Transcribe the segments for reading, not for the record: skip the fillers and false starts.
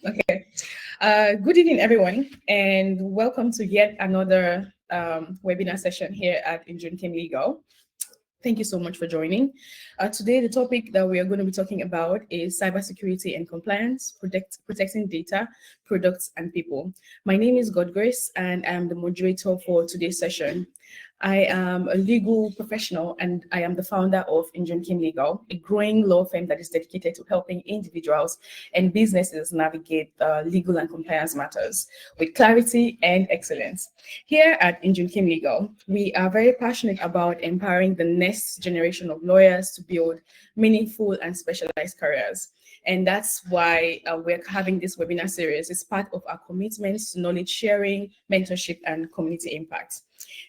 Okay. Good evening, everyone, and welcome to yet another webinar session here at Injun Kim Legal. Thank you so much for joining. Today, the topic that we are going to be talking about is cybersecurity and compliance, protecting data, products, and people. My name is God Grace, and I'm the moderator for today's session. I am a legal professional, and I am the founder of Injun Kim Legal, a growing law firm that is dedicated to helping individuals and businesses navigate legal and compliance matters with clarity and excellence. Here at Injun Kim Legal, we are very passionate about empowering the next generation of lawyers to build meaningful and specialized careers. And that's why we're having this webinar series. It's part of our commitments to knowledge sharing, mentorship, and community impact.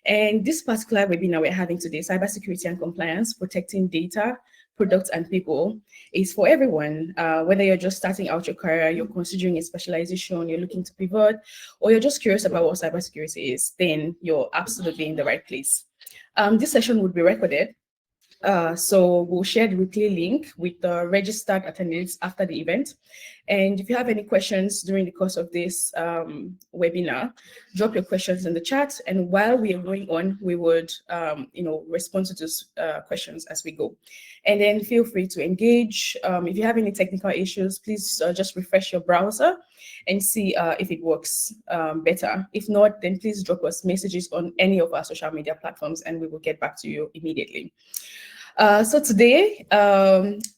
And this particular webinar we're having today, Cybersecurity and Compliance, Protecting Data, Products, and People, is for everyone. Whether you're just starting out your career, you're considering a specialization, you're looking to pivot, or you're just curious about what cybersecurity is, then you're absolutely in the right place. This session would be recorded. So we'll share the replay link with the registered attendees after the event. And if you have any questions during the course of this webinar, drop your questions in the chat. And while we are going on, we would, respond to those questions as we go. And then feel free to engage. If you have any technical issues, please just refresh your browser and see if it works better. If not, then please drop us messages on any of our social media platforms and we will get back to you immediately. So today,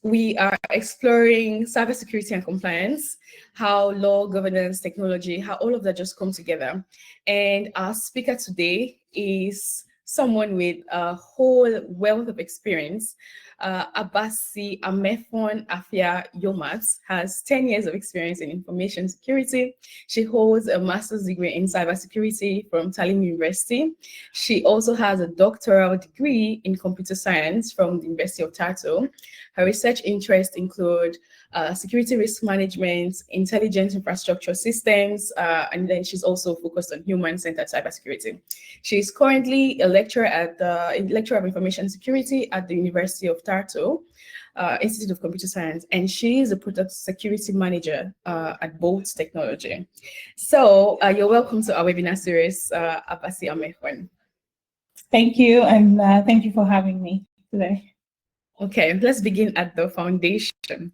we are exploring cybersecurity and compliance, how law, governance, technology, how all of that just come together. And our speaker today is someone with a whole wealth of experience. Abasi Amefon Afia Yomat has 10 years of experience in information security. She holds a master's degree in cybersecurity from Talim University. She also has a doctoral degree in computer science from the University of Tartu. Her research interests include security risk management, intelligent infrastructure systems, and then she's also focused on human-centered cybersecurity. She is currently a lecturer at the Lecturer of Information Security at the University of Tartu, Institute of Computer Science, and she is a product security manager at Bolt Technology. So you're welcome to our webinar series, Abasi Amehwan. Thank you, and thank you for having me today. Okay, let's begin at the foundation.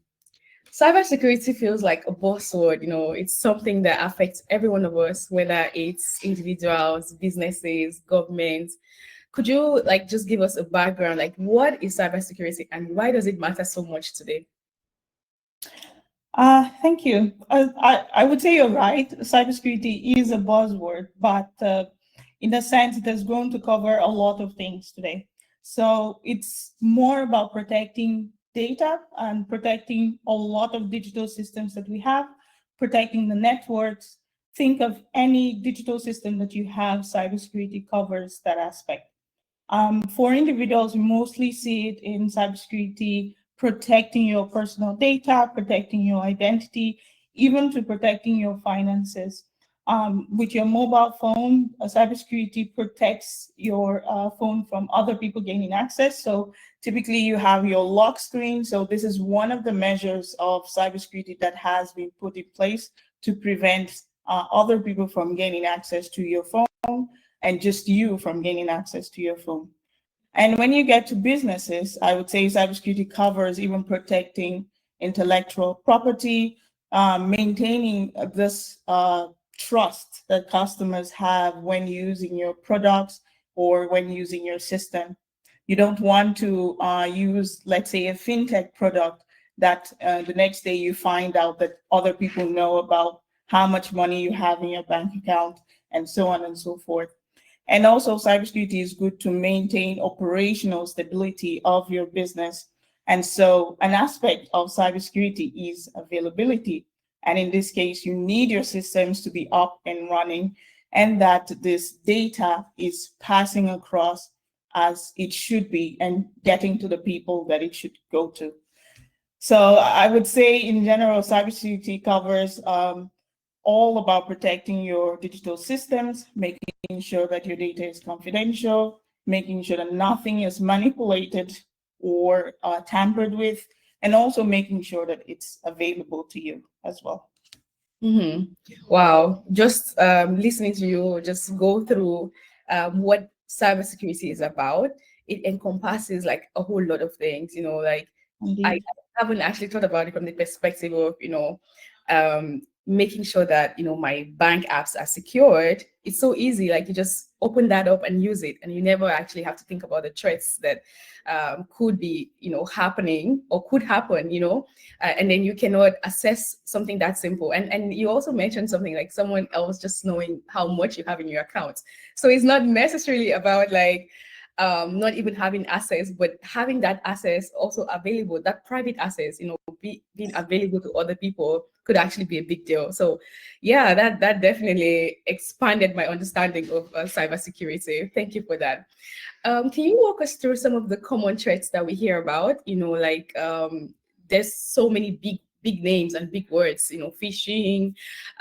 Cybersecurity feels like a buzzword, it's something that affects every one of us, whether it's individuals, businesses, governments. Could you just give us a background, what is cybersecurity and why does it matter so much today? Thank you. I would say you're right. Cybersecurity is a buzzword, but in a sense, it has grown to cover a lot of things today. So it's more about protecting data and protecting a lot of digital systems that we have, protecting the networks. Think of any digital system that you have, cybersecurity covers that aspect. For individuals, we mostly see it in cybersecurity, protecting your personal data, protecting your identity, even to protecting your finances. With your mobile phone, cybersecurity protects your phone from other people gaining access. So typically you have your lock screen. So this is one of the measures of cybersecurity that has been put in place to prevent other people from gaining access to your phone and just you from gaining access to your phone. And when you get to businesses, I would say cybersecurity covers even protecting intellectual property, maintaining this trust that customers have when using your products or when using your system. You don't want to use, let's say, a fintech product that the next day you find out that other people know about how much money you have in your bank account and so on and so forth. And also cybersecurity is good to maintain operational stability of your business. And so an aspect of cybersecurity is availability. And in this case, you need your systems to be up and running and that this data is passing across as it should be and getting to the people that it should go to. So I would say in general, cybersecurity covers all about protecting your digital systems, making sure that your data is confidential, making sure that nothing is manipulated or tampered with, and also making sure that it's available to you as well. Wow, just listening to you just go through what cybersecurity is about, it encompasses like a whole lot of things, like I Indeed. haven't actually thought about it from the perspective of, making sure that, my bank apps are secured. It's so easy. Like you just open that up and use it, and you never actually have to think about the threats that could be, happening or could happen, and then you cannot assess something that simple. And you also mentioned something like someone else just knowing how much you have in your account. So it's not necessarily about like not even having access, but having that access also available, that private access, being available to other people could actually be a big deal. So, yeah, that definitely expanded my understanding of cybersecurity. Thank you for that. Can you walk us through some of the common threats that we hear about? Like there's so many big names and big words, phishing,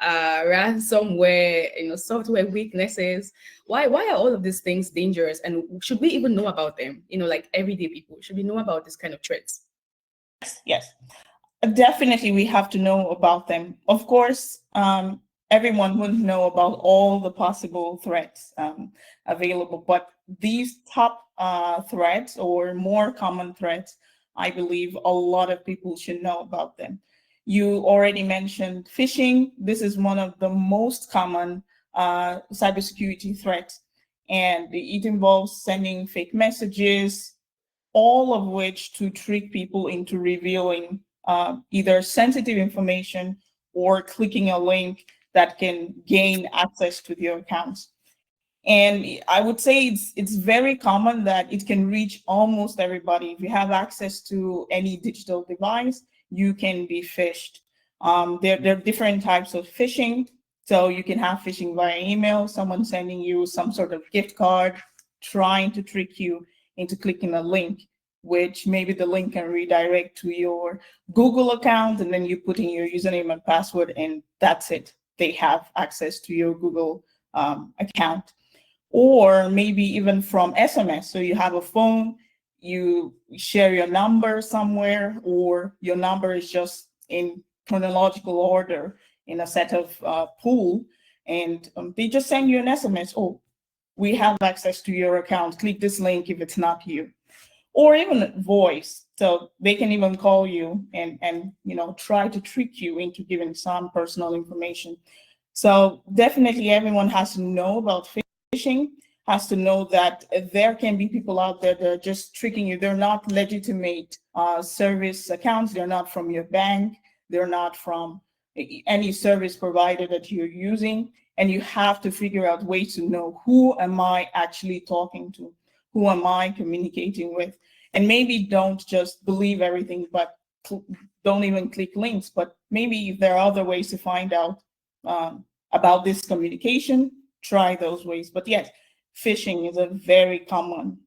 ransomware, software weaknesses. Why are all of these things dangerous? And should we even know about them? Like everyday people, should we know about this kind of threats? Yes. Definitely, we have to know about them. Of course, everyone wouldn't know about all the possible threats available, but these top threats or more common threats, I believe a lot of people should know about them. You already mentioned phishing. This is one of the most common cybersecurity threats, and it involves sending fake messages, all of which to trick people into revealing either sensitive information or clicking a link that can gain access to their accounts. And I would say it's very common that it can reach almost everybody. If you have access to any digital device, you can be phished. There are different types of phishing. So you can have phishing via email, someone sending you some sort of gift card, trying to trick you into clicking a link, which maybe the link can redirect to your Google account, and then you put in your username and password, and that's it. They have access to your Google account. Or maybe even from SMS. So you have a phone, you share your number somewhere, or your number is just in chronological order in a set of pool, and they just send you an SMS. Oh, we have access to your account. Click this link if it's not you. Or even voice. So they can even call you and try to trick you into giving some personal information. So definitely everyone has to know about phishing, has to know that there can be people out there that are just tricking you. They're not legitimate service accounts. They're not from your bank. They're not from any service provider that you're using. And you have to figure out ways to know, who am I actually talking to? Who am I communicating with? And maybe don't just believe everything, but don't even click links. But maybe there are other ways to find out about this communication. Try those ways. But yes, phishing is a very common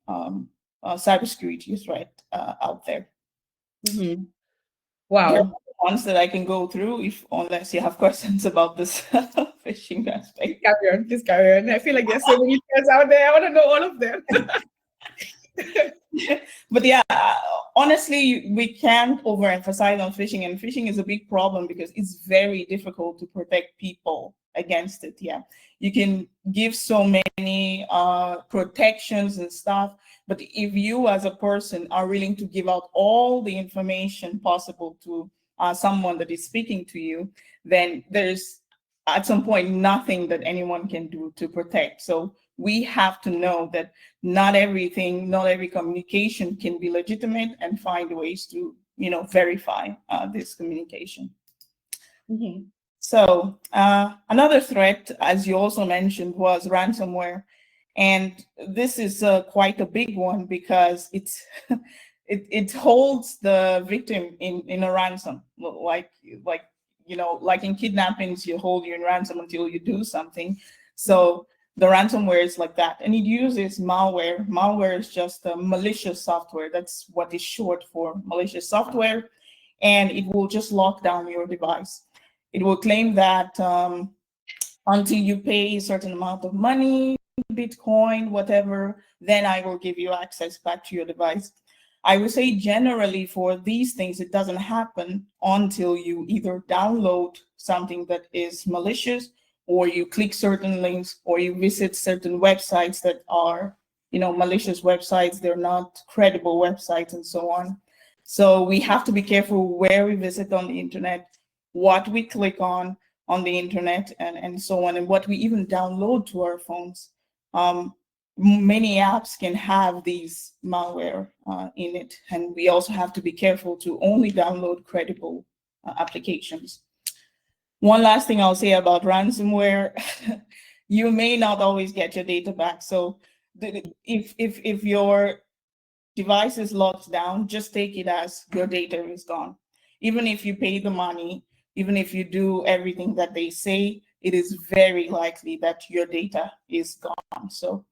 cybersecurity threat out there. Mm-hmm. There Wow. are ones that I can go through, if unless you have questions about this phishing aspect. Carry on, please carry on. I feel like there's so many threats out there. I want to know all of them. But yeah, honestly, we can't overemphasize on phishing, and phishing is a big problem because it's very difficult to protect people against it. Yeah, you can give so many protections and stuff, but if you as a person are willing to give out all the information possible to someone that is speaking to you, then there's at some point nothing that anyone can do to protect. So we have to know that not everything, not every communication can be legitimate, and find ways to, verify this communication. Mhm. So another threat, as you also mentioned, was ransomware. And this is quite a big one because it's it holds the victim in a ransom, like in kidnappings, you hold you in ransom until you do something. So the ransomware is like that, and it uses malware. Malware is just a malicious software. That's what is short for, malicious software, and it will just lock down your device. It will claim that until you pay a certain amount of money, Bitcoin, whatever, then I will give you access back to your device. I would say generally for these things, it doesn't happen until you either download something that is malicious, or you click certain links, or you visit certain websites that are, malicious websites. They're not credible websites and so on. So we have to be careful where we visit on the internet, what we click on the internet, and so on, and what we even download to our phones. Many apps can have these malware in it, and we also have to be careful to only download credible applications. One last thing I'll say about ransomware, you may not always get your data back. So if your device is locked down, just take it as your data is gone. Even if you pay the money, even if you do everything that they say, it is very likely that your data is gone. So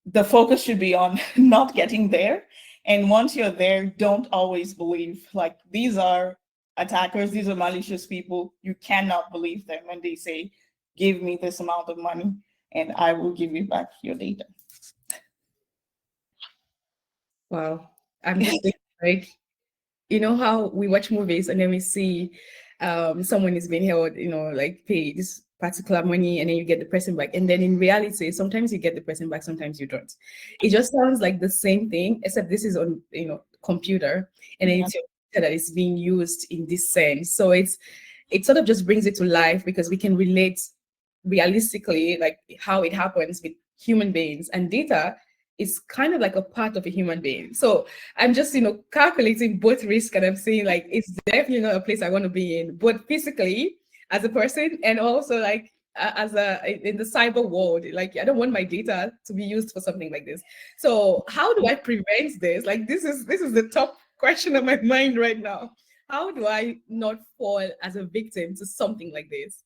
the focus should be on not getting there. And once you're there, don't always believe, like, these are attackers, these are malicious people. You cannot believe them when they say, give me this amount of money and I will give you back your data. Wow. I'm just thinking, like, you know how we watch movies and then we see someone is being held, like pay this particular money and then you get the person back. And then in reality, sometimes you get the person back, sometimes you don't. It just sounds like the same thing, except this is on, computer, and then it's your data that is being used in this sense. So it sort of just brings it to life because we can relate realistically like how it happens with human beings, and data is kind of like a part of a human being. So I'm just, calculating both risk, and I'm saying like it's definitely not a place I want to be in, both physically as a person and also like as in the cyber world. Like I don't want my data to be used for something like this. So how do I prevent this? Like this is the top question on my mind right now. How do I not fall as a victim to something like this?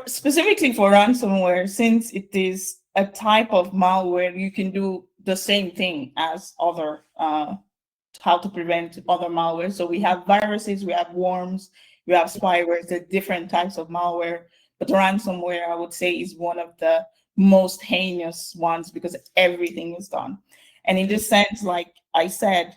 Specifically for ransomware, since it is a type of malware, you can do the same thing as other how to prevent other malware. So we have viruses, we have worms, we have spywares, the different types of malware. But ransomware, I would say, is one of the most heinous ones because everything is done. And in this sense, like I said,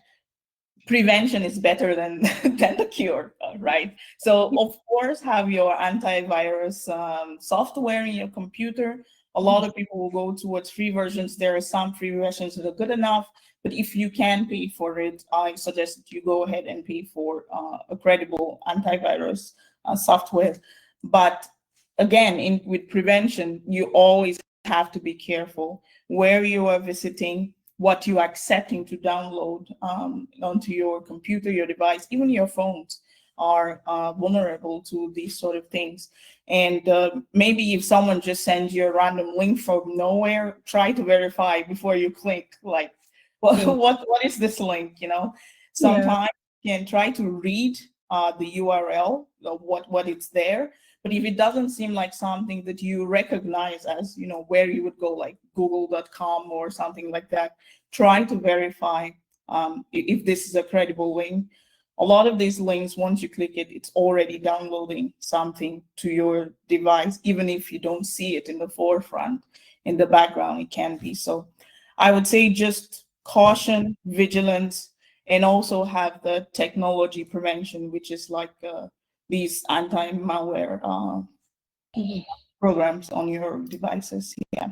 prevention is better than than the cure, right? So of course, have your antivirus software in your computer. A lot of people will go towards free versions. There are some free versions that are good enough, but if you can pay for it, I suggest that you go ahead and pay for a credible antivirus software. But again, with prevention, you always have to be careful where you are visiting, what you are accepting to download onto your computer, your device. Even your phones are vulnerable to these sort of things. And maybe if someone just sends you a random link from nowhere, try to verify before you click, like, well, what is this link? Sometimes you can try to read the URL of what it's there. But if it doesn't seem like something that you recognize as, where you would go, like google.com or something like that, try to verify if this is a credible link. A lot of these links, once you click it, it's already downloading something to your device, even if you don't see it in the forefront. In the background, it can be. So I would say just caution, vigilance, and also have the technology prevention, which is like these anti-malware programs on your devices. Yeah.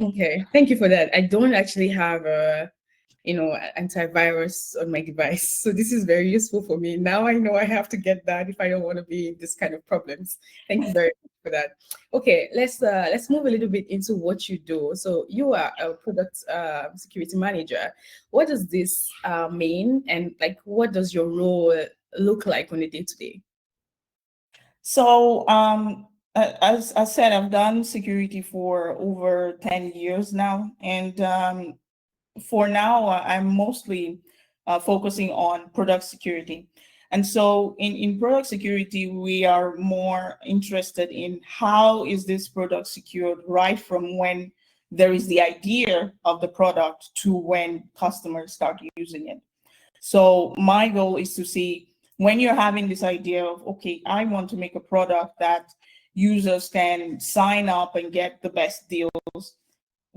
Okay, thank you for that. I don't actually have a, antivirus on my device, so this is very useful for me. Now I know I have to get that if I don't want to be in this kind of problems. Thank you very much for that. Okay, let's move a little bit into what you do. So you are a product security manager. What does this mean, and like what does your role look like on a day-to-day? So as I said, I've done security for over 10 years now. And for now, I'm mostly focusing on product security. And so in product security, we are more interested in how is this product secured right from when there is the idea of the product to when customers start using it. So my goal is to see, when you're having this idea of, okay, I want to make a product that users can sign up and get the best deals,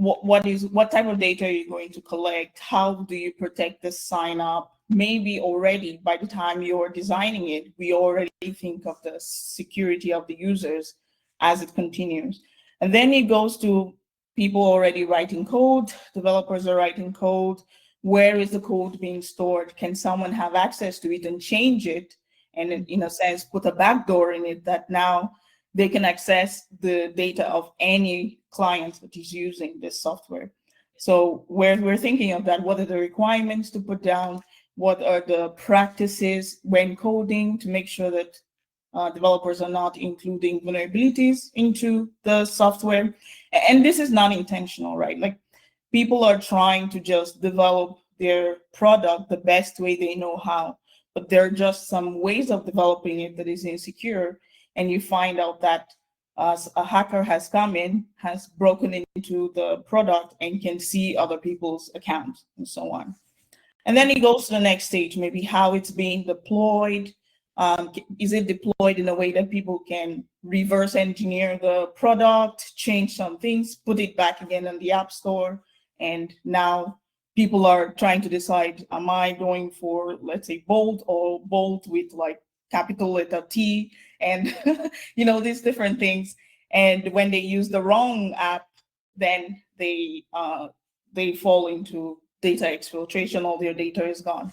what type of data are you going to collect? How do you protect the sign up? Maybe already by the time you're designing it, we already think of the security of the users as it continues. And then it goes to people already writing code, developers are writing code. Where is the code being stored? Can someone have access to it and change it? And in a sense, put a backdoor in it that now they can access the data of any client that is using this software. So we're thinking of that. What are the requirements to put down? What are the practices when coding to make sure that developers are not including vulnerabilities into the software? And this is not intentional, right? Like, people are trying to just develop their product the best way they know how, but there are just some ways of developing it that is insecure, and you find out that a hacker has come in, has broken into the product, and can see other people's accounts and so on. And then it goes to the next stage, maybe how it's being deployed. Is it deployed in a way that people can reverse engineer the product, change some things, put it back again in the App Store? And now people are trying to decide, am I going for, let's say, bold, or bold with like capital letter T, and these different things. And when they use the wrong app, then they fall into data exfiltration. All their data is gone.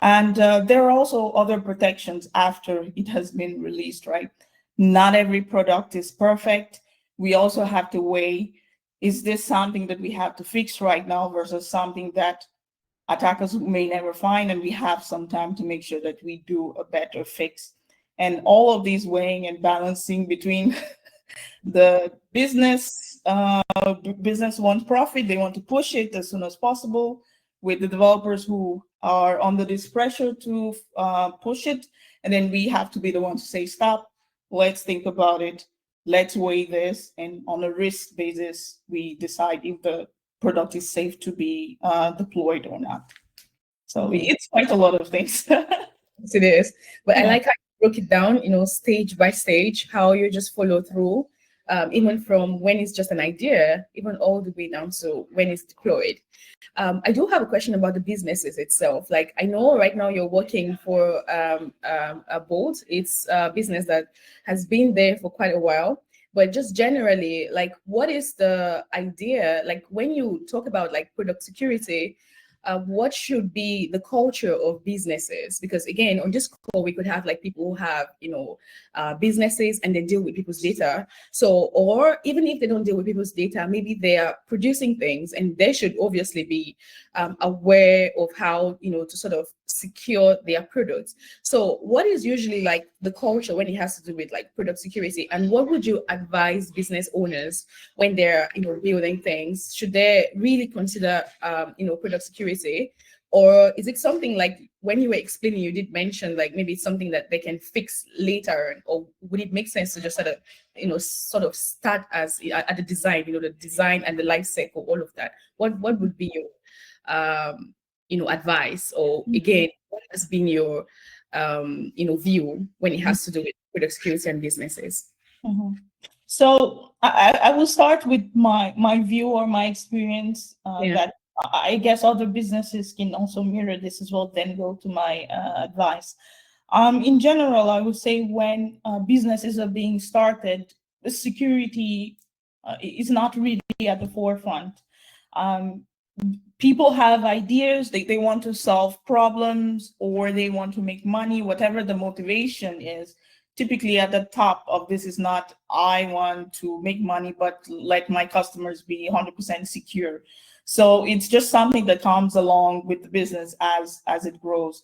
And there are also other protections after it has been released, right? Not every product is perfect. We also have to weigh, is this something that we have to fix right now versus something that attackers may never find, and we have some time to make sure that we do a better fix. And all of these weighing and balancing between the business wants profit, they want to push it as soon as possible, with the developers who are under this pressure to push it, and then we have to be the ones to say, stop, let's think about it, let's weigh this, and on a risk basis, we decide if the product is safe to be deployed or not. So it's quite a lot of things. Yes, it is. But I like how you broke it down, stage by stage, how you just follow through, even from when it's just an idea, even all the way down to when it's deployed. I do have a question about the businesses itself. Like, I know right now you're working for a boat. It's a business that has been there for quite a while. But just generally, like, what is the idea? Like, when you talk about like product security, what should be the culture of businesses? Because again, on this call, we could have like people who have, businesses and they deal with people's data. So, or even if they don't deal with people's data, maybe they are producing things, and they should obviously be aware of how, to sort of secure their products. So what is usually like the culture when it has to do with like product security, and what would you advise business owners when they're, building things? Should they really consider, product security? Or is it something like, when you were explaining, you did mention like maybe it's something that they can fix later? Or would it make sense to just sort of start as at the design, the design and the life cycle, all of that? What would be your advice? Or again, what has been your view when it has to do with product security and businesses? Mm-hmm. So I will start with my view or my experience, that I guess other businesses can also mirror this as well, then go to my advice. In general, I would say when businesses are being started, the security is not really at the forefront. People have ideas, they want to solve problems, or they want to make money, whatever the motivation is. Typically at the top of this is not, I want to make money, but let my customers be 100% secure. So it's just something that comes along with the business as it grows.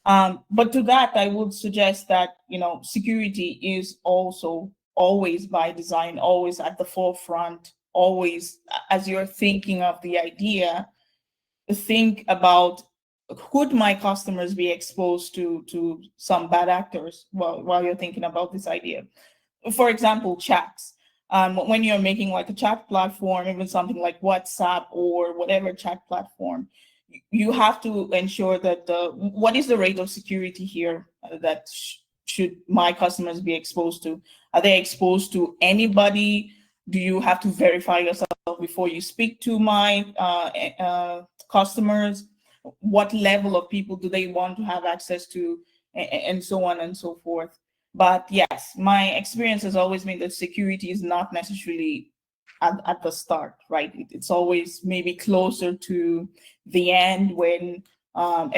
But to that, I would suggest that, security is also always by design, always at the forefront, always as you're thinking of the idea, think about, could my customers be exposed to some bad actors while you're thinking about this idea? For example, chats. When you're making like a chat platform, even something like WhatsApp or whatever chat platform, you have to ensure that what is the rate of security here that should my customers be exposed to? Are they exposed to anybody? Do you have to verify yourself before you speak to my customers? What level of people do they want to have access to, and so on and so forth. But yes, my experience has always been that security is not necessarily at the start, right? It's always maybe closer to the end when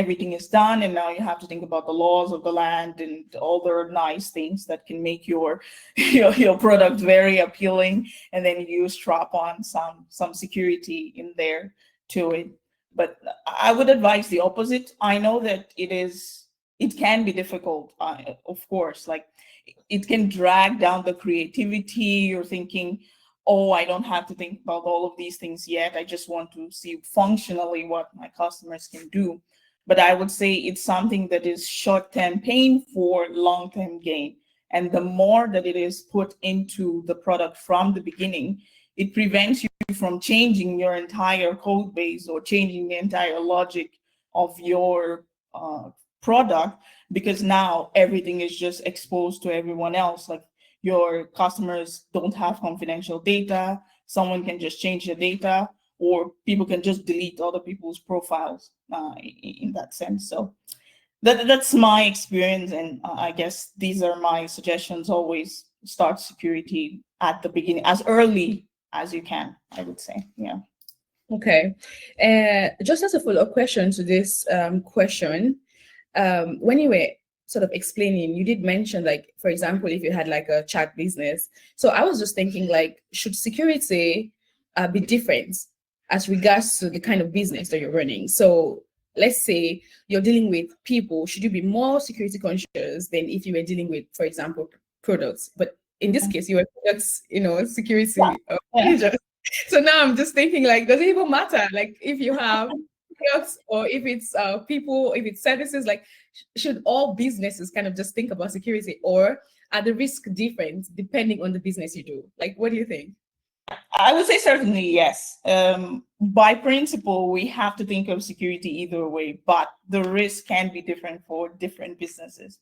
everything is done, and now you have to think about the laws of the land and all the nice things that can make your your product very appealing, and then you strap on some security in there to it. But I would advise the opposite. I know that it can be difficult, of course. Like, it can drag down the creativity. You're thinking, oh, I don't have to think about all of these things yet. I just want to see functionally what my customers can do. But I would say it's something that is short-term pain for long-term gain. And the more that it is put into the product from the beginning, it prevents you from changing your entire code base or changing the entire logic of your product, because now everything is just exposed to everyone else. Like, your customers don't have confidential data. Someone can just change the data, or people can just delete other people's profiles in that sense. So that's my experience. And I guess these are my suggestions. Always start security at the beginning, as early as you can, I would say. Yeah. Okay. Just as a follow-up question to this question, when you were sort of explaining, you did mention, like, for example, if you had like a chat business. So I was just thinking, like, should security be different as regards to the kind of business that you're running? So let's say you're dealing with people, should you be more security conscious than if you were dealing with, for example, products? But in this case, you were products, security manager. So now I'm just thinking, like, does it even matter? Like, if you have products, or if it's people, if it's services, like, should all businesses kind of just think about security, or are the risks different depending on the business you do? Like, what do you think? I would say certainly yes. By principle, we have to think of security either way, but the risk can be different for different businesses,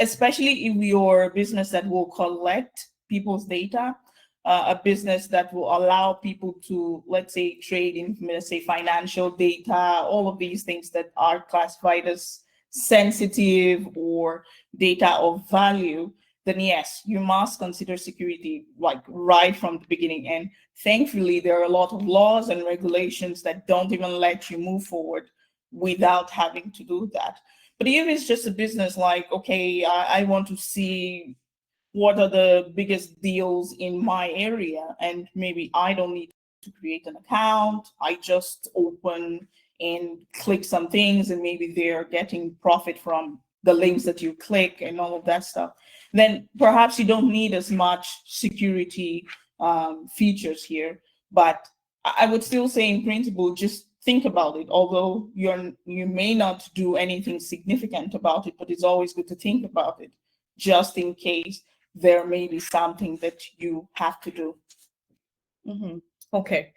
especially if you're a business that will collect people's data, a business that will allow people to, let's say, trade in, let's say, financial data, all of these things that are classified as sensitive or data of value, then yes, you must consider security, like, right from the beginning. And thankfully, there are a lot of laws and regulations that don't even let you move forward without having to do that. But if it's just a business, like, okay, I want to see what are the biggest deals in my area, and maybe I don't need to create an account, I just open and click some things, and maybe they're getting profit from the links that you click and all of that stuff, then perhaps you don't need as much security features here. But I would still say, in principle, just think about it. Although you may not do anything significant about it, but it's always good to think about it, just in case there may be something that you have to do. Mm-hmm. Okay.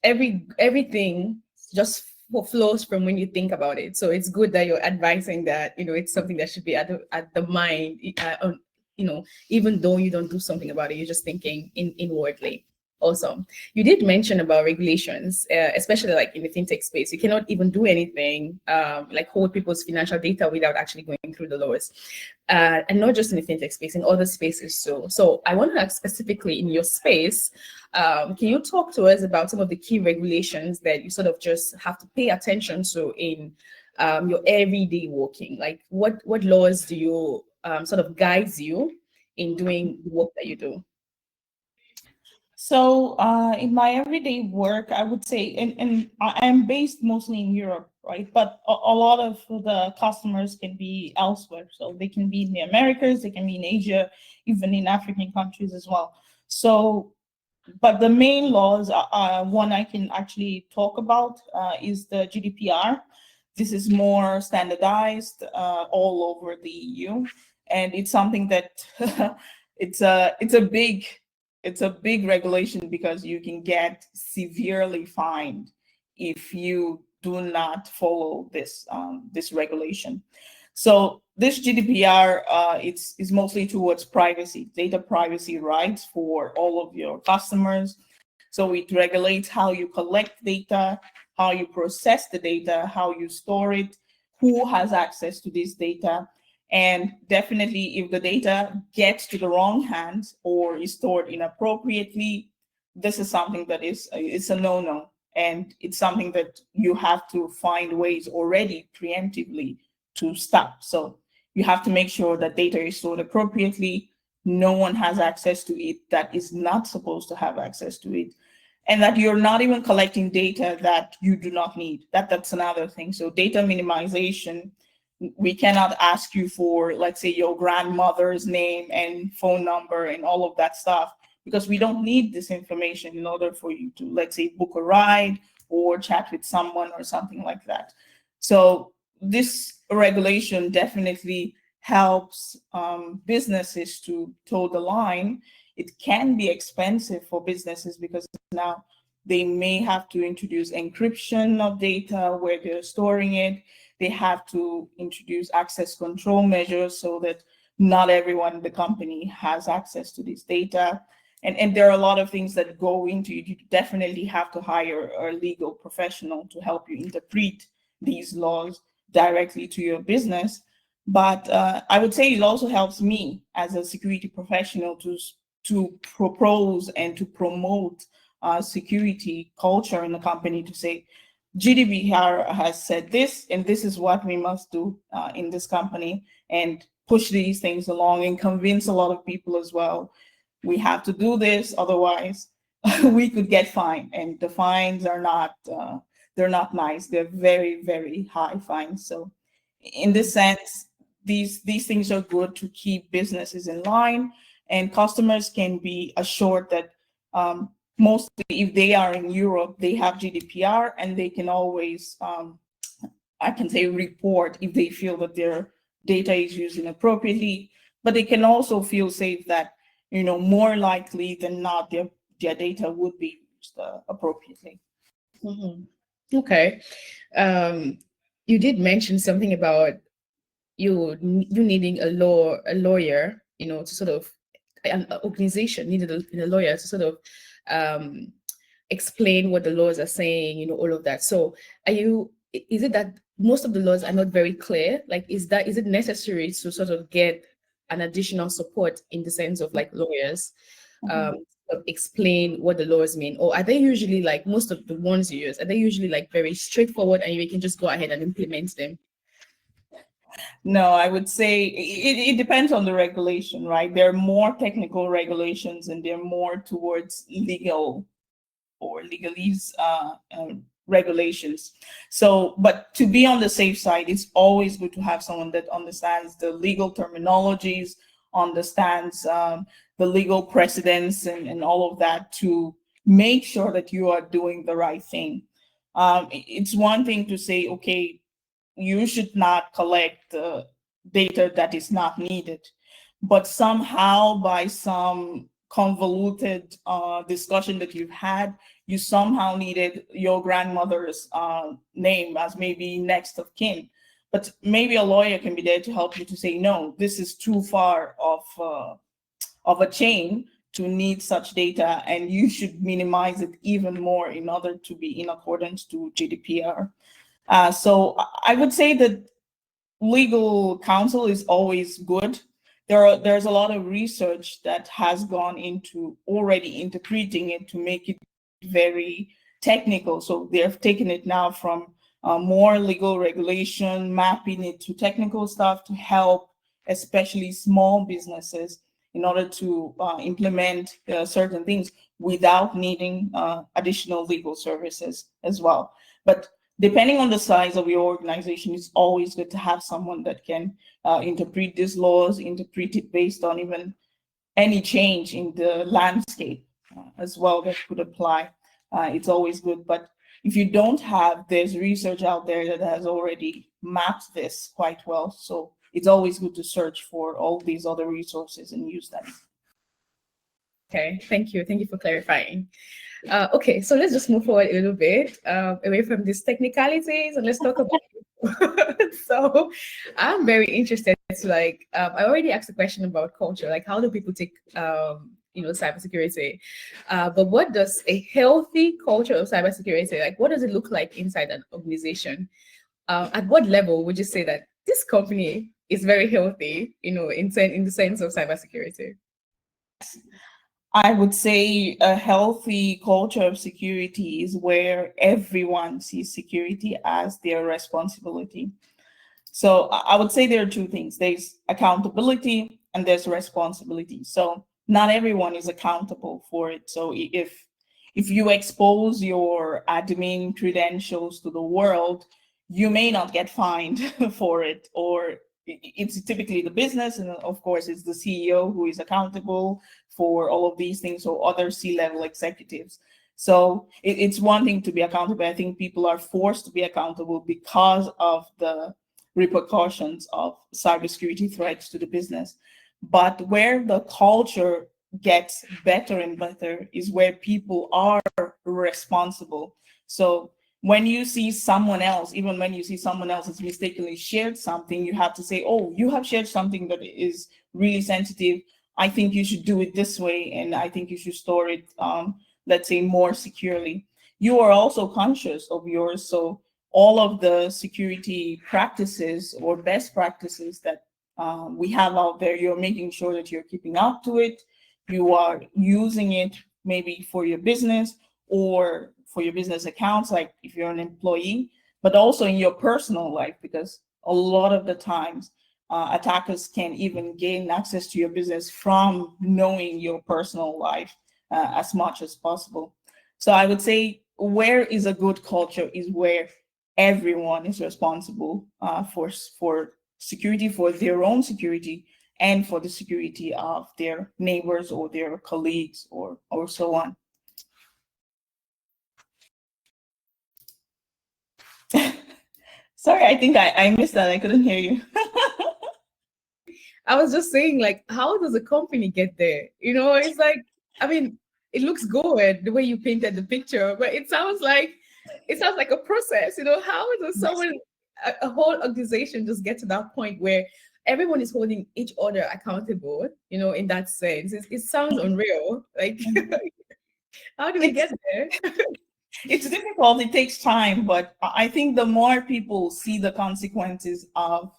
Everything just flows from when you think about it. So it's good that you're advising that, it's something that should be at the mind, even though you don't do something about it, you're just thinking inwardly. Awesome. You did mention about regulations, especially like in the fintech space. You cannot even do anything like hold people's financial data without actually going through the laws. And not just in the fintech space, in other spaces too. So I want to ask, specifically in your space, can you talk to us about some of the key regulations that you sort of just have to pay attention to in your everyday working? Like, what laws do you sort of guides you in doing the work that you do? So in my everyday work, I would say, and I'm based mostly in Europe, right? But a lot of the customers can be elsewhere. So they can be in the Americas, they can be in Asia, even in African countries as well. So, but the main laws, one I can actually talk about is the GDPR. This is more standardized all over the EU. And it's something that it's a big regulation, because you can get severely fined if you do not follow this regulation. So this GDPR is mostly towards privacy, data privacy rights for all of your customers. So it regulates how you collect data, how you process the data, how you store it, who has access to this data. And definitely if the data gets to the wrong hands or is stored inappropriately, this is something that it's a no-no. And it's something that you have to find ways already preemptively to stop. So you have to make sure that data is stored appropriately. No one has access to it that is not supposed to have access to it. And that you're not even collecting data that you do not need. That's another thing. So data minimization, we cannot ask you for, let's say, your grandmother's name and phone number and all of that stuff, because we don't need this information in order for you to, let's say, book a ride or chat with someone or something like that. So this regulation definitely helps businesses to toe the line. It can be expensive for businesses because now they may have to introduce encryption of data where they're storing it. They have to introduce access control measures so that not everyone in the company has access to this data. And there are a lot of things that go into it. You definitely have to hire a legal professional to help you interpret these laws directly to your business. But I would say it also helps me as a security professional to propose and to promote security culture in the company, to say, GDPR has said this, and this is what we must do in this company, and push these things along and convince a lot of people as well. We have to do this, otherwise we could get fined, and the fines are not they're not nice. They're very, very high fines. So in this sense, these things are good to keep businesses in line, and customers can be assured that mostly if they are in Europe, they have GDPR, and they can always, I can say, report if they feel that their data is used inappropriately, but they can also feel safe that, more likely than not, their data would be used appropriately. Mm-hmm. Okay. You did mention something about you needing a lawyer, to sort of, an organization needed a lawyer to sort of explain what the laws are saying, all of that. So is it that most of the laws are not very clear? Like, is it necessary to sort of get an additional support in the sense of like lawyers explain what the laws mean? Or are they usually, like most of the ones you use, are they usually like very straightforward and you can just go ahead and implement them? No, I would say it depends on the regulation, right? There are more technical regulations and they're more towards legal or legalese regulations. So, but to be on the safe side, it's always good to have someone that understands the legal terminologies, understands the legal precedents and all of that, to make sure that you are doing the right thing. It's one thing to say, okay, you should not collect data that is not needed, but somehow by some convoluted discussion that you've had, you somehow needed your grandmother's name as maybe next of kin. But maybe a lawyer can be there to help you to say, no, this is too far of a chain to need such data, and you should minimize it even more in order to be in accordance to GDPR. So I would say that legal counsel is always good. There's a lot of research that has gone into already interpreting it to make it very technical. So they've taken it now from more legal regulation, mapping it to technical stuff to help especially small businesses in order to implement certain things without needing additional legal services as well. But depending on the size of your organization, it's always good to have someone that can interpret these laws, interpret it based on even any change in the landscape as well that could apply. It's always good. But if you don't have, there's research out there that has already mapped this quite well. So it's always good to search for all these other resources and use them. Okay, thank you. Thank you for clarifying. Okay, so let's just move forward a little bit away from these technicalities and let's talk about so I'm very interested to I already asked a question about culture, like how do people take cybersecurity. But what does a healthy culture of cybersecurity, like, what does it look like inside an organization? At what level would you say that this company is very healthy, in the sense of cybersecurity? I would say a healthy culture of security is where everyone sees security as their responsibility. So I would say there are two things. There's accountability and there's responsibility. So not everyone is accountable for it. So if you expose your admin credentials to the world, you may not get fined for it, or it's typically the business, and of course it's the CEO who is accountable for all of these things, or other C-level executives. So it's one thing to be accountable. I think people are forced to be accountable because of the repercussions of cybersecurity threats to the business. But where the culture gets better and better is where people are responsible. So when you see someone else, even when you see someone else has mistakenly shared something, you have to say, oh, you have shared something that is really sensitive. I think you should do it this way, and I think you should store it, let's say, more securely. You are also conscious of yours. So all of the security practices or best practices that we have out there, you're making sure that you're keeping up to it. You are using it maybe for your business or for your business accounts, like if you're an employee, but also in your personal life, because a lot of the times attackers can even gain access to your business from knowing your personal life as much as possible. So I would say where is a good culture is where everyone is responsible for security, for their own security, and for the security of their neighbors or their colleagues or so on. Sorry, I think I missed that. I couldn't hear you. I was just saying, like, how does a company get there? It's like, I mean, it looks good the way you painted the picture, but it sounds like a process. How does someone, a whole organization, just get to that point where everyone is holding each other accountable? In that sense, it sounds unreal. Like, how do we get there? It's difficult. It takes time, but I think the more people see the consequences of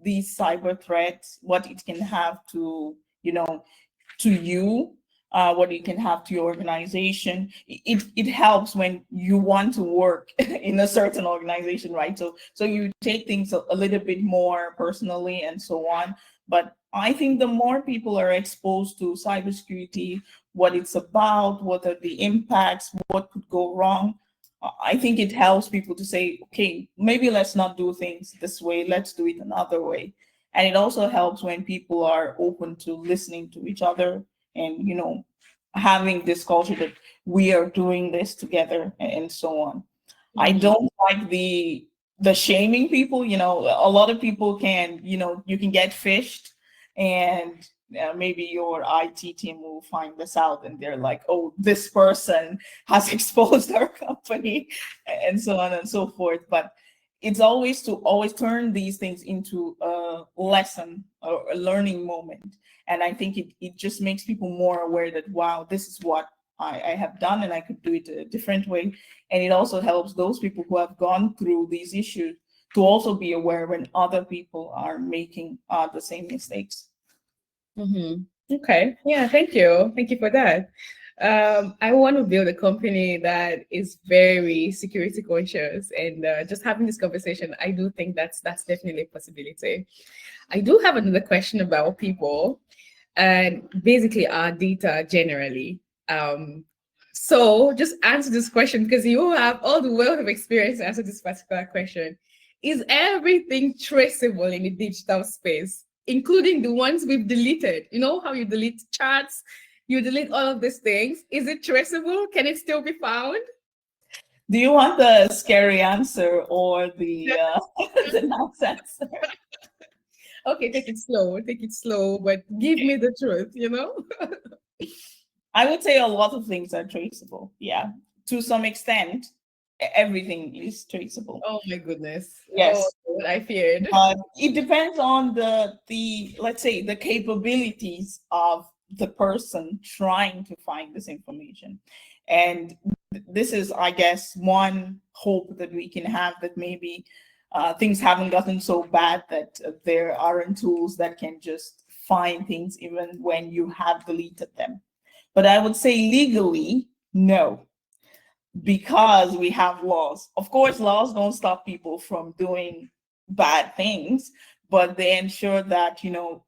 these cyber threats, what it can have to, to you, what it can have to your organization, it helps when you want to work in a certain organization, right? So you take things a little bit more personally and so on. But I think the more people are exposed to cybersecurity, what it's about, what are the impacts, what could go wrong, I think it helps people to say, okay, maybe let's not do things this way, let's do it another way. And it also helps when people are open to listening to each other and, having this culture that we are doing this together and so on. I don't like the shaming people. A lot of people can, you can get fished, and maybe your IT team will find this out and they're like, oh, this person has exposed our company and so on and so forth. But it's always to always turn these things into a lesson or a learning moment. And I think it just makes people more aware that, wow, this is what I have done and I could do it a different way. And it also helps those people who have gone through these issues to also be aware when other people are making the same mistakes. Okay. Yeah, thank you. Thank you for that. I want to build a company that is very security conscious, and just having this conversation, I do think that's definitely a possibility. I do have another question about people and basically our data generally. So just answer this question, because you have all the wealth of experience to answer this particular question. Is everything traceable in the digital space, including the ones we've deleted? You know how you delete chats, you delete all of these things. Is it traceable? Can it still be found? Do you want the scary answer or the the nice answer? Okay, take it slow, but give me the truth, I would say a lot of things are traceable. Yeah, to some extent, everything is traceable. Oh my goodness. Yes. Oh, what I feared. It depends on the let's say the capabilities of the person trying to find this information. And this is, I guess, one hope that we can have, that maybe things haven't gotten so bad that there aren't tools that can just find things even when you have deleted them. But I would say legally, no, because we have laws. Of course, laws don't stop people from doing bad things, but they ensure that,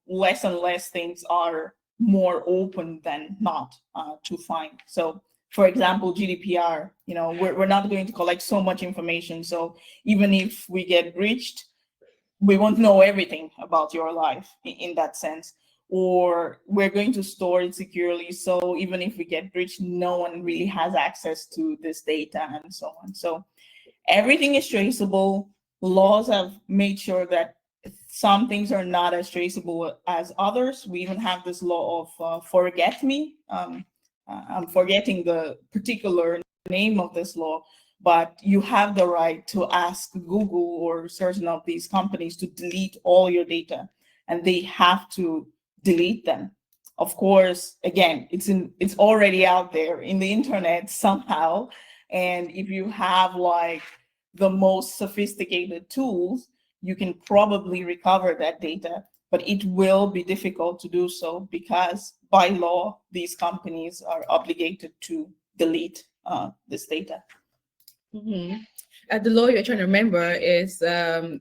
less and less things are more open than not to find. So, for example, GDPR, we're not going to collect so much information. So even if we get breached, we won't know everything about your life in that sense, or we're going to store it securely. So even if we get breached, no one really has access to this data and so on. So everything is traceable. Laws have made sure that some things are not as traceable as others. We even have this law of forget me. I'm forgetting the particular name of this law, but you have the right to ask Google or certain of these companies to delete all your data, and they have to delete them. Of course, again, it's already out there in the internet somehow, and if you have like the most sophisticated tools, you can probably recover that data, but it will be difficult to do so because by law, these companies are obligated to delete this data. Mm-hmm. The law you're trying to remember is the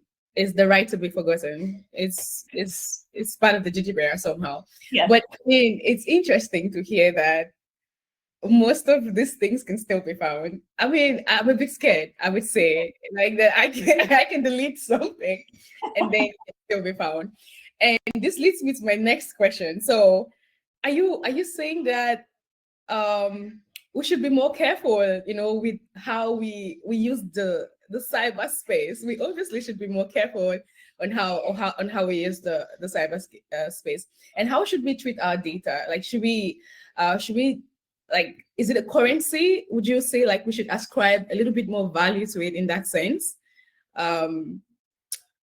right to be forgotten. It's part of the GDPR somehow. Yeah. But I mean, it's interesting to hear that most of these things can still be found. I mean, I'm a bit scared, I would say, like that I can I can delete something and then it can still be found. And this leads me to my next question. So are you saying that we should be more careful, with how we use the cyberspace? We obviously should be more careful on how we use the cyber space, and how should we treat our data? Like, should we like, is it a currency? Would you say like we should ascribe a little bit more value to it in that sense, um,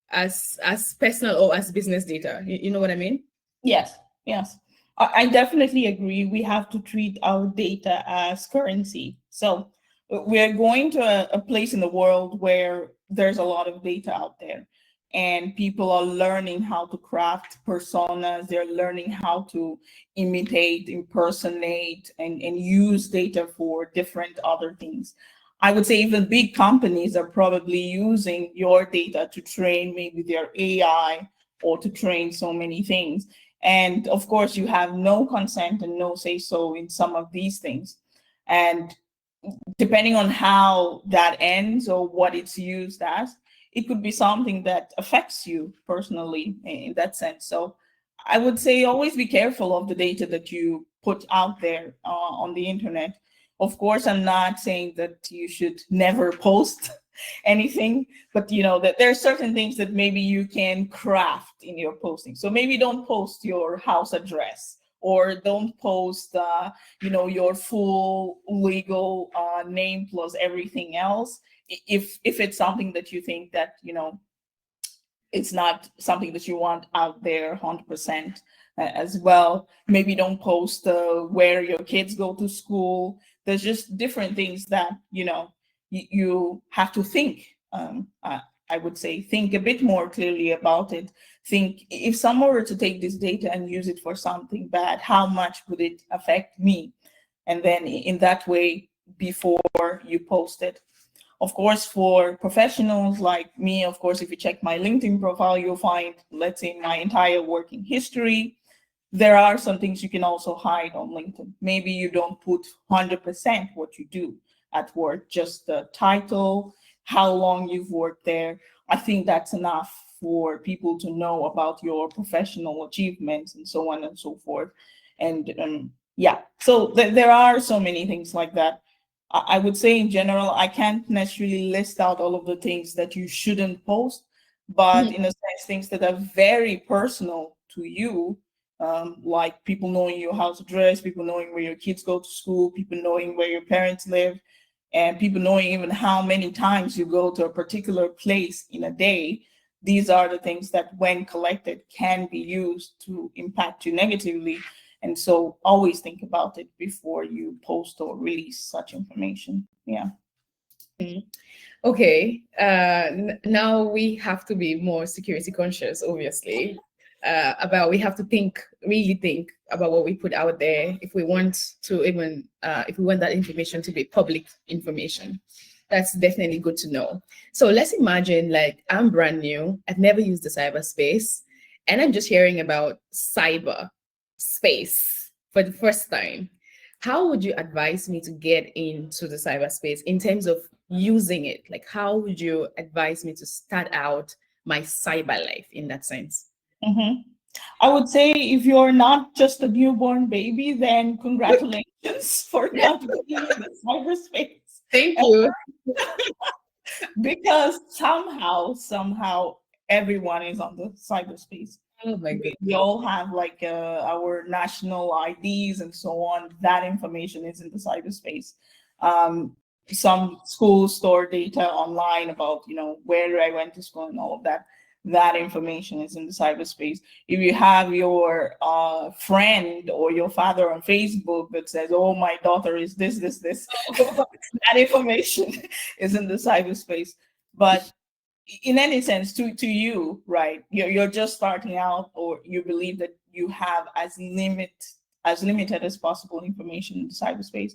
as personal or as business data? You know what I mean? Yes, yes. I definitely agree. We have to treat our data as currency. So we're going to a place in the world where there's a lot of data out there, and people are learning how to craft personas. They're learning how to imitate, impersonate, and use data for different other things. I would say even big companies are probably using your data to train maybe their AI or to train so many things. And of course, you have no consent and no say so in some of these things. And depending on how that ends or what it's used as, it could be something that affects you personally in that sense. So I would say always be careful of the data that you put out there on the internet. Of course, I'm not saying that you should never post anything, but that there are certain things that maybe you can craft in your posting. So maybe don't post your house address, or don't post your full legal name plus everything else, if it's something that you think that it's not something that you want out there 100% as well. Maybe don't post where your kids go to school. There's just different things that you have to think. I would say think a bit more clearly about it. Think, if someone were to take this data and use it for something bad, how much would it affect me? And then in that way, before you post it. Of course, for professionals like me, of course, if you check my LinkedIn profile, you'll find, let's say, my entire working history. There are some things you can also hide on LinkedIn. Maybe you don't put 100% what you do at work, just the title, how long you've worked there. I think that's enough for people to know about your professional achievements and so on and so forth. And yeah, so there are so many things like that. I would say in general, I can't necessarily list out all of the things that you shouldn't post, but in a sense, things that are very personal to you, like people knowing your house address, people knowing where your kids go to school, people knowing where your parents live, and people knowing even how many times you go to a particular place in a day. These are the things that, when collected, can be used to impact you negatively. And so always think about it before you post or release such information. Yeah. Okay, now we have to be more security conscious, obviously. About we have to really think about what we put out there if we want to even if we want that information to be public information. That's definitely good to know. So let's imagine like I'm brand new, I've never used the cyberspace, and I'm just hearing about cyber space for the first time. How would you advise me to get into the cyberspace in terms of using it? Like, how would you advise me to start out my cyber life in that sense? Mhm. I would say if you're not just a newborn baby, then congratulations for not being in the cyberspace. Thank you. Because somehow everyone is on the cyberspace. Oh my We goodness. all have like our national IDs and so on. That information is in the cyberspace. Um, some schools store data online about, where I went to school and all of that. That information is in the cyberspace. If you have your friend or your father on Facebook that says, "Oh, my daughter is this," that information is in the cyberspace. But in any sense, to you, right, you're just starting out, or you believe that you have as limited as possible information in the cyberspace.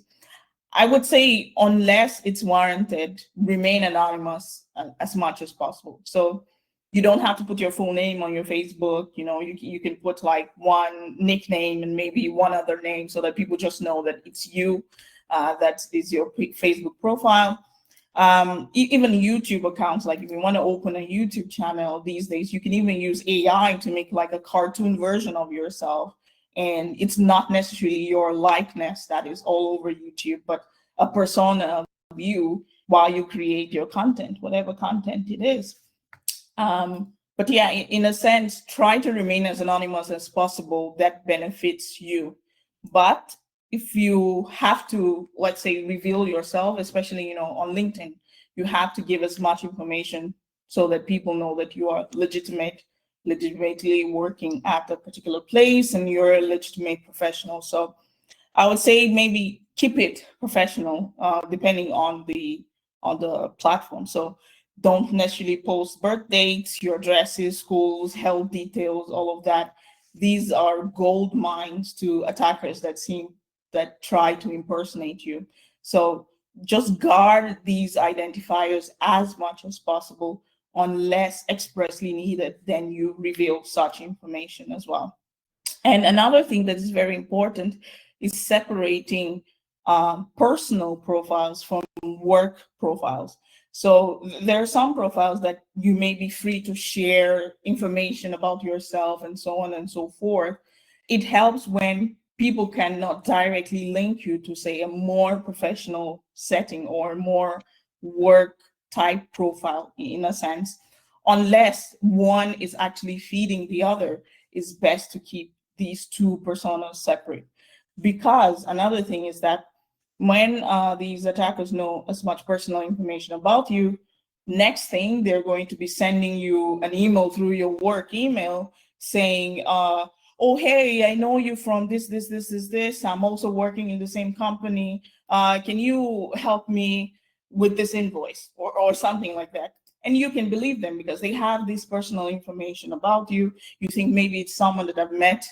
I would say, unless it's warranted, remain anonymous as much as possible. So you don't have to put your full name on your Facebook. You can put like one nickname and maybe one other name so that people just know that it's you. That is your Facebook profile. Even YouTube accounts, like if you want to open a YouTube channel these days, you can even use AI to make like a cartoon version of yourself, and it's not necessarily your likeness that is all over YouTube, but a persona of you while you create your content, whatever content it is. But yeah, in a sense, try to remain as anonymous as possible. That benefits you. But if you have to, let's say, reveal yourself, especially on LinkedIn, you have to give as much information so that people know that you are legitimately working at a particular place and you're a legitimate professional. So I would say maybe keep it professional, depending on the platform. So don't necessarily post birth dates, your addresses, schools, health details, all of that. These are gold mines to attackers that try to impersonate you. So just guard these identifiers as much as possible. Unless expressly needed, then you reveal such information as well. And another thing that is very important is separating personal profiles from work profiles. So there are some profiles that you may be free to share information about yourself and so on and so forth. It helps when people cannot directly link you to, say, a more professional setting or more work type profile, in a sense. Unless one is actually feeding the other, it's best to keep these two personas separate. Because another thing is that when these attackers know as much personal information about you, next thing they're going to be sending you an email through your work email saying, "Oh, hey, I know you from this. I'm also working in the same company. Can you help me with this invoice?" or something like that. And you can believe them because they have this personal information about you. You think maybe it's someone that I've met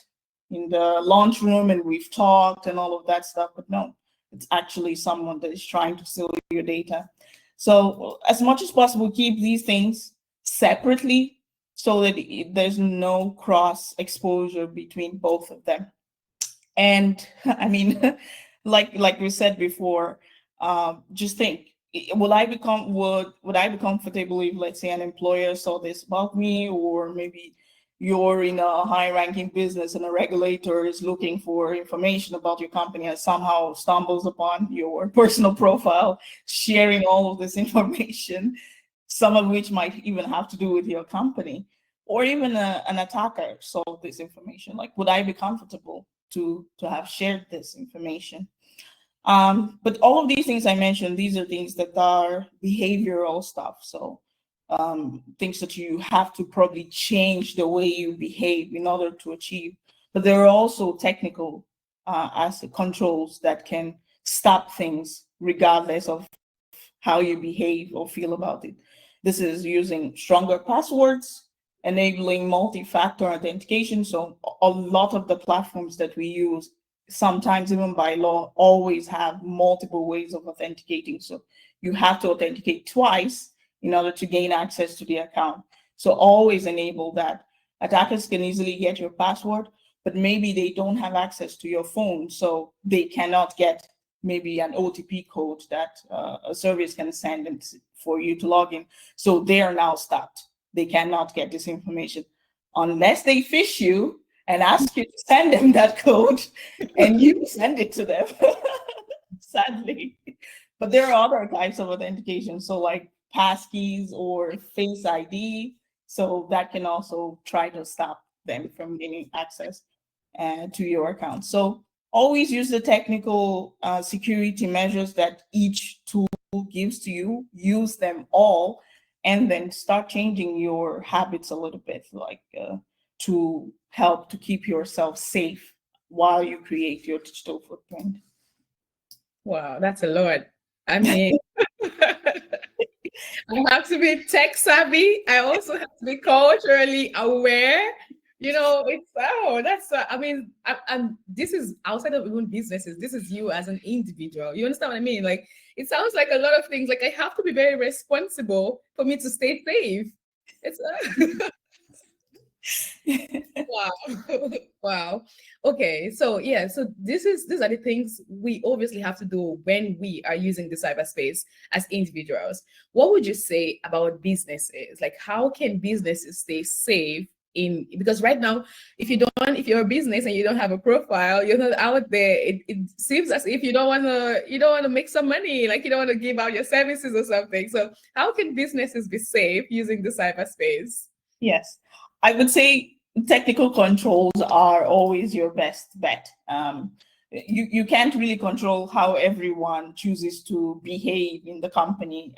in the lunchroom and we've talked and all of that stuff, but no, it's actually someone that is trying to steal your data. So as much as possible, keep these things separately so that there's no cross exposure between both of them. And I mean, like we said before, just think, would I be comfortable if, let's say, an employer saw this about me, or maybe you're in a high-ranking business and a regulator is looking for information about your company and somehow stumbles upon your personal profile, sharing all of this information, some of which might even have to do with your company, or even an attacker saw this information. Like, would I be comfortable to have shared this information? But all of these things I mentioned, these are things that are behavioral stuff. So things that you have to probably change the way you behave in order to achieve but there are also technical as controls that can stop things regardless of how you behave or feel about it. This is using stronger passwords, enabling multi-factor authentication. So a lot of the platforms that we use, sometimes even by law, always have multiple ways of authenticating. So you have to authenticate twice in order to gain access to the account. So always enable that. Attackers can easily get your password, but maybe they don't have access to your phone, so they cannot get maybe an OTP code that a service can send for you to log in. So they are now stopped. They cannot get this information unless they fish you and ask you to send them that code and you send it to them, sadly. But there are other types of authentication. So like passkeys or Face ID. So that can also try to stop them from gaining access to your account. So always use the technical security measures that each tool gives to you, use them all, and then start changing your habits a little bit, like to help to keep yourself safe while you create your digital footprint. Wow, that's a lot. I mean, I have to be tech savvy. I also have to be culturally aware. You know, it's that's I mean, I'm this is outside of even businesses. This is you as an individual. You understand what I mean? Like, it sounds like a lot of things. Like, I have to be very responsible for me to stay safe. It's wow. Wow. Okay. So yeah, so these are the things we obviously have to do when we are using the cyberspace as individuals. What would you say about businesses? Like, how can businesses stay safe in, because right now, if you're a business and you don't have a profile, you're not out there, it seems as if you don't want to make some money, like you don't want to give out your services or something. So how can businesses be safe using the cyberspace? Yes, I would say technical controls are always your best bet. You can't really control how everyone chooses to behave in the company.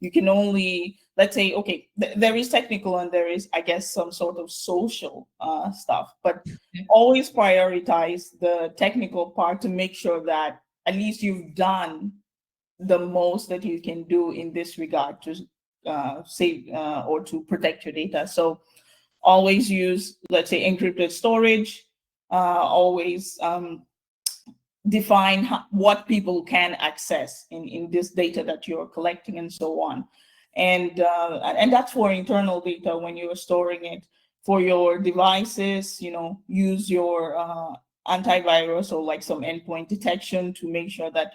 You can only, let's say, okay, there is technical and there is, I guess, some sort of social stuff, but always prioritize the technical part to make sure that at least you've done the most that you can do in this regard to save or to protect your data. So always use, let's say, encrypted storage, always define what people can access in this data that you're collecting and so on. And that's for internal data when you're storing it. For your devices, use your antivirus or like some endpoint detection to make sure that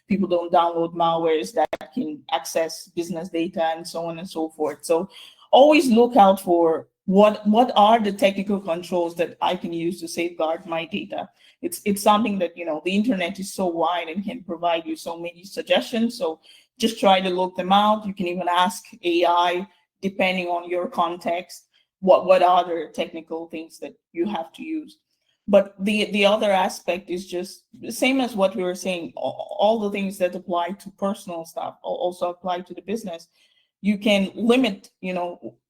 people don't download malwares that can access business data and so on and so forth. So always look out for what are the technical controls that I can use to safeguard my data. It's something that the internet is so wide and can provide you so many suggestions. So just try to look them out. You can even ask AI, depending on your context, what other technical things that you have to use. But the other aspect is just the same as what we were saying. All the things that apply to personal stuff also apply to the business. You can limit,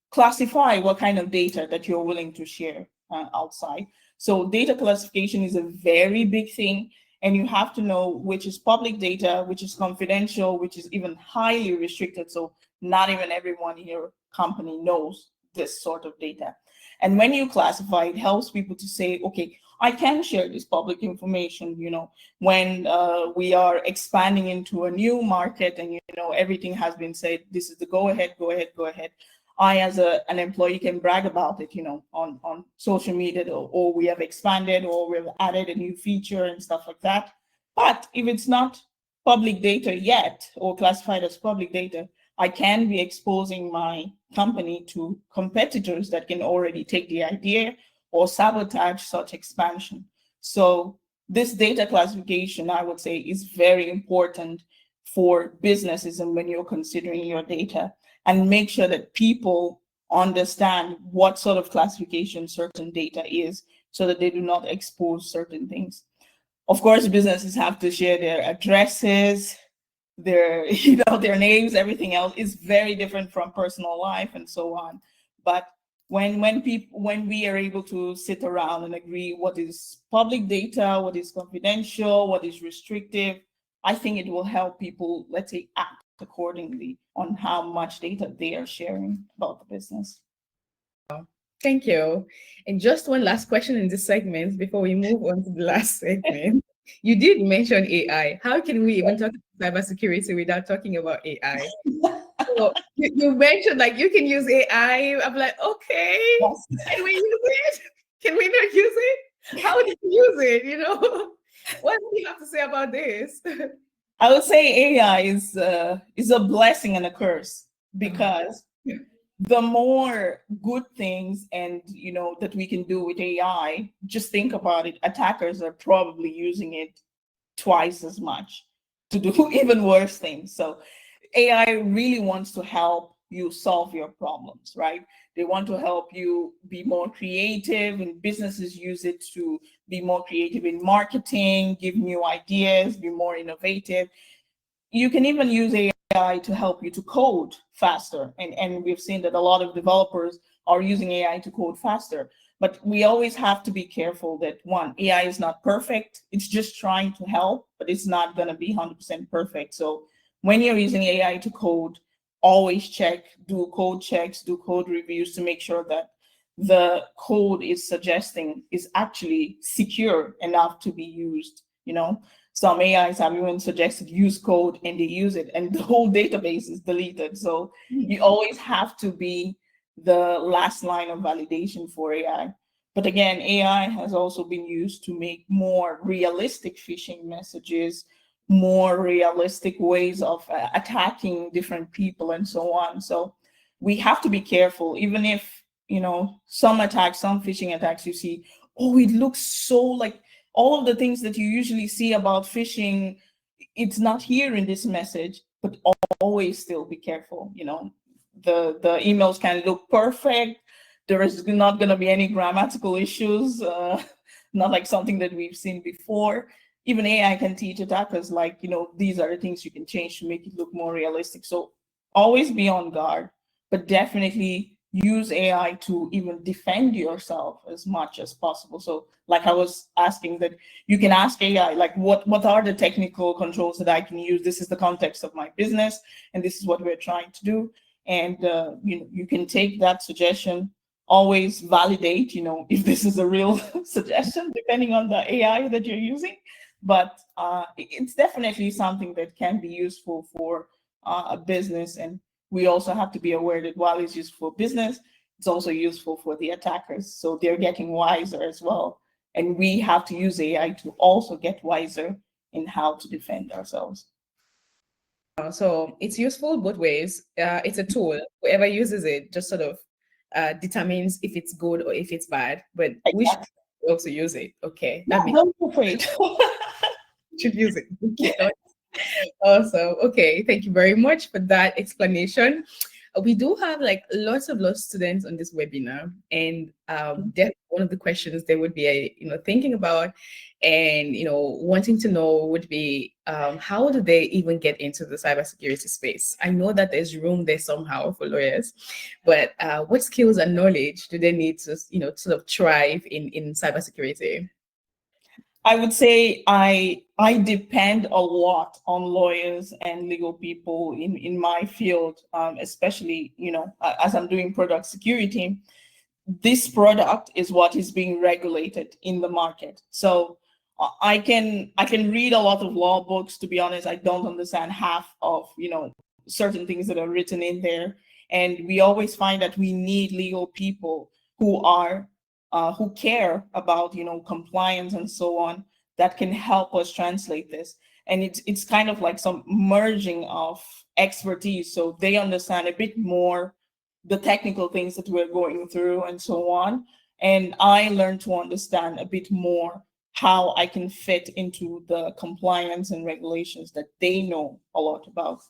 classify what kind of data that you're willing to share outside. So data classification is a very big thing, and you have to know which is public data, which is confidential, which is even highly restricted. So not even everyone in your company knows this sort of data. And when you classify, it helps people to say, okay, I can share this public information, when we are expanding into a new market and, everything has been said, this is the go ahead. I, as an employee, can brag about it, on social media, or we have expanded, or we've added a new feature and stuff like that. But if it's not public data yet, or classified as public data, I can be exposing my company to competitors that can already take the idea or sabotage such expansion. So this data classification, I would say, is very important for businesses and when you're considering your data, and make sure that people understand what sort of classification certain data is so that they do not expose certain things. Of course, businesses have to share their addresses, their their names. Everything else is very different from personal life and so on. But when we are able to sit around and agree what is public data, what is confidential, what is restrictive, I think it will help people, let's say, act accordingly on how much data they are sharing about the business. Thank you. And just one last question in this segment before we move on to the last segment. You did mention AI. How can we even talk about cybersecurity without talking about AI? So you mentioned like you can use AI. I'm like, okay, Yes. can we use it? Can we not use it? How do you use it? You know, what do you have to say about this? I would say AI is a blessing and a curse, because Yeah. the more good things and that we can do with AI, just think about it. Attackers are probably using it twice as much to do even worse things. So AI really wants to help you solve your problems, right? They want to help you be more creative, and businesses use it to be more creative in marketing, give new ideas, be more innovative. You can even use AI to help you to code faster. And we've seen that a lot of developers are using AI to code faster. But we always have to be careful that, one, AI is not perfect. It's just trying to help, but it's not going to be 100% perfect. So when you're using AI to code, always check, do code checks, do code reviews to make sure that the code is suggesting is actually secure enough to be used. Some AIs have even suggested use code and they use it and the whole database is deleted. So you always have to be the last line of validation for AI. But again, AI has also been used to make more realistic phishing messages, more realistic ways of attacking different people and so on. So we have to be careful, even if, some attacks, some phishing attacks you see, oh, it looks so like all of the things that you usually see about phishing, it's not here in this message, but always still be careful. The emails can look perfect. There is not going to be any grammatical issues, not like something that we've seen before. Even AI can teach attackers, like, these are the things you can change to make it look more realistic. So always be on guard, but definitely use AI to even defend yourself as much as possible. So like I was asking, that you can ask AI, like, what are the technical controls that I can use? This is the context of my business, and this is what we're trying to do. And you can take that suggestion, always validate, if this is a real suggestion, depending on the AI that you're using. But it's definitely something that can be useful for a business. And we also have to be aware that while it's useful for business, it's also useful for the attackers. So they're getting wiser as well. And we have to use AI to also get wiser in how to defend ourselves. So it's useful both ways. It's a tool. Whoever uses it just sort of determines if it's good or if it's bad. But we should Exactly. also use it. Okay, Yeah, that means don't be afraid. we should use it. Okay, awesome. Okay, thank you very much for that explanation. We do have like lots of students on this webinar, and that's one of the questions they would be, thinking about, and wanting to know would be, how do they even get into the cybersecurity space? I know that there's room there somehow for lawyers, but what skills and knowledge do they need to, sort of thrive in cybersecurity? I would say I depend a lot on lawyers and legal people in my field, especially as I'm doing product security. This product is what is being regulated in the market. So I can read a lot of law books. To be honest, I don't understand half of certain things that are written in there, and we always find that we need legal people who care about compliance and so on, that can help us translate this. And it's kind of like some merging of expertise, so they understand a bit more the technical things that we're going through and so on, and I learned to understand a bit more how I can fit into the compliance and regulations that they know a lot about.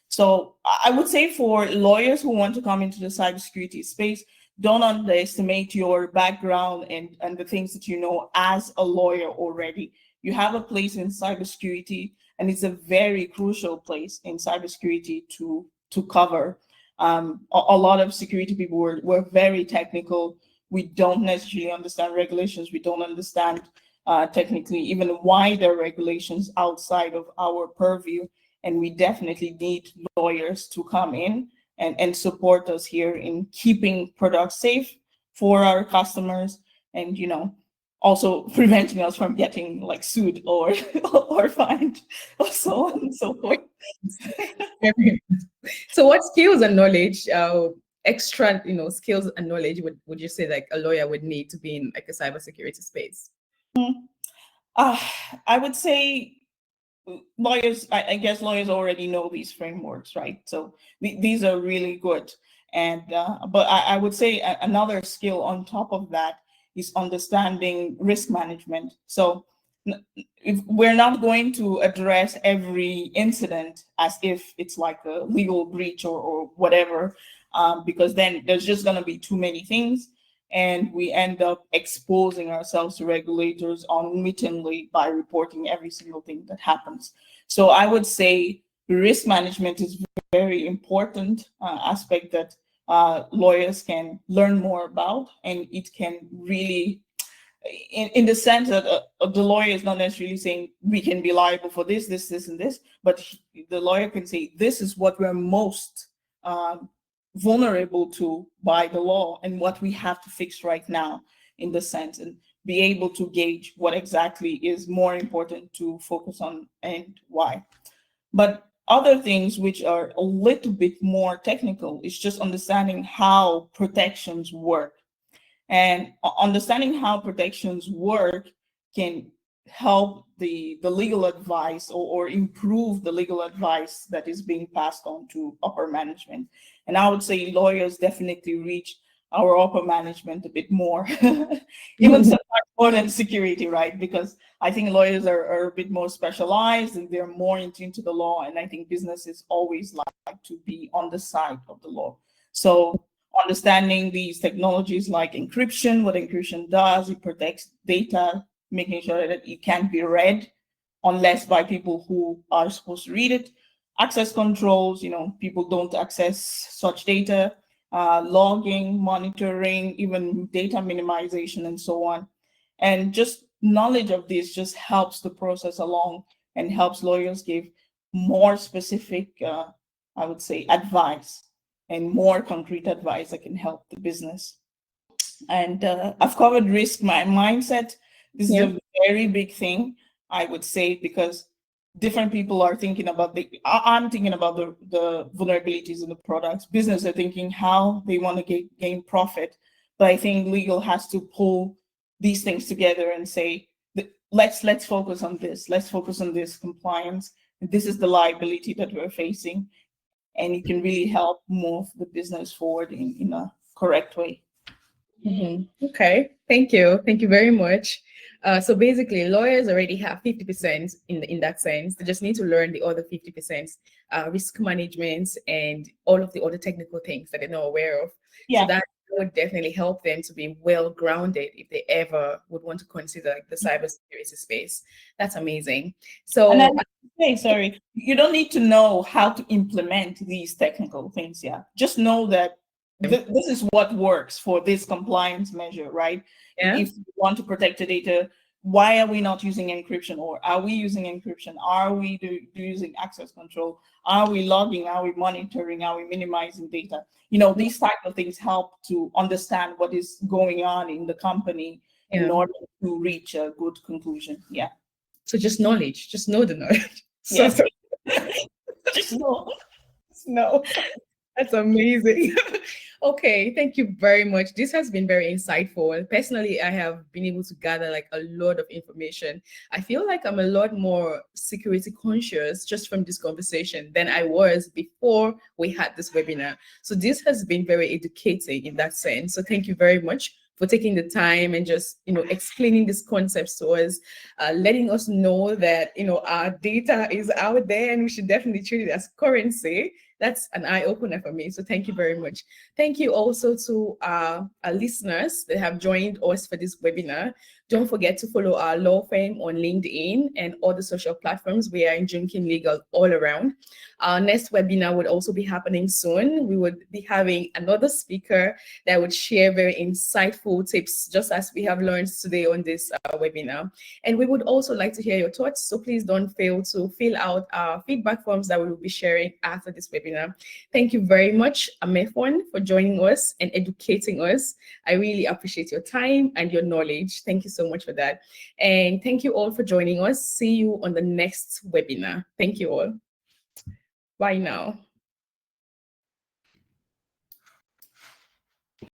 So I would say for lawyers who want to come into the cybersecurity space, don't underestimate your background and the things that you know as a lawyer already. You have a place in cybersecurity, and it's a very crucial place in cybersecurity to cover. A lot of security people were very technical. We don't necessarily understand regulations. We don't understand technically even why there are regulations outside of our purview. And we definitely need lawyers to come in and support us here in keeping products safe for our customers, and also preventing us from getting like sued or or fined, or so on and so forth. So what skills and knowledge, extra, skills and knowledge would you say like a lawyer would need to be in like a cybersecurity space? Uh, I would say lawyers, I guess lawyers already know these frameworks, right? So these are really good. And but I would say another skill on top of that is understanding risk management. So if we're not going to address every incident as if it's like a legal breach or whatever, because then there's just going to be too many things, and we end up exposing ourselves to regulators unwittingly by reporting every single thing that happens. So I would say risk management is very important aspect that lawyers can learn more about, and it can really, in the sense that the lawyer is not necessarily saying we can be liable for this, and this, but the lawyer can say this is what we're most vulnerable to by the law and what we have to fix right now, in the sense, and be able to gauge what exactly is more important to focus on and why. But other things which are a little bit more technical is just understanding how protections work. And understanding how protections work can help the legal advice, or improve the legal advice that is being passed on to upper management. And I would say lawyers definitely reach our upper management a bit more, even sometimes more than security, right? Because I think lawyers are a bit more specialized and they're more in tune to the law. And I think businesses always like to be on the side of the law. So understanding these technologies like encryption, what encryption does, it protects data, making sure that it can't be read unless by people who are supposed to read it. Access controls, people don't access such data, logging, monitoring, even data minimization, and so on. And just knowledge of this just helps the process along and helps lawyers give more specific, I would say, advice, and more concrete advice that can help the business. And I've covered risk mindset. This is a very big thing, I would say, because different people are thinking about I'm thinking about the vulnerabilities in the products. Business are thinking how they want to gain profit. But I think legal has to pull these things together and say, let's focus on this. Let's focus on this compliance. This is the liability that we're facing. And it can really help move the business forward in a correct way. Okay, thank you. Thank you very much. So basically, lawyers already have 50% in that sense. They just need to learn the other 50%, risk management and all of the other technical things that they're not aware of. Yeah. So that would definitely help them to be well grounded if they ever would want to consider the cybersecurity space. That's amazing. So, and then, sorry, you don't need to know how to implement these technical things. Yeah, just know that this is what works for this compliance measure, right? Yeah. If you want to protect the data, why are we not using encryption? Or are we using encryption? Are we using access control? Are we logging? Are we monitoring? Are we minimizing data? These type of things help to understand what is going on in the company in order to reach a good conclusion. Yeah. So just knowledge, just know the knowledge. Yes. Just know. No. That's amazing. Okay, thank you very much. This has been very insightful. Personally, I have been able to gather like a lot of information. I feel like I'm a lot more security conscious just from this conversation than I was before we had this webinar. So this has been very educating in that sense. So thank you very much for taking the time and just, explaining these concepts to us, letting us know that, our data is out there and we should definitely treat it as currency. That's an eye-opener for me. So thank you very much. Thank you also to our listeners that have joined us for this webinar. Don't forget to follow our law firm on LinkedIn and all the social platforms. We are in Junkin Legal all around. Our next webinar would also be happening soon. We would be having another speaker that would share very insightful tips, just as we have learned today on this webinar. And we would also like to hear your thoughts, so please don't fail to fill out our feedback forms that we will be sharing after this webinar. Thank you very much, Amefon, for joining us and educating us. I really appreciate your time and your knowledge. Thank you so much for that. And thank you all for joining us. See you on the next webinar. Thank you all. Bye now.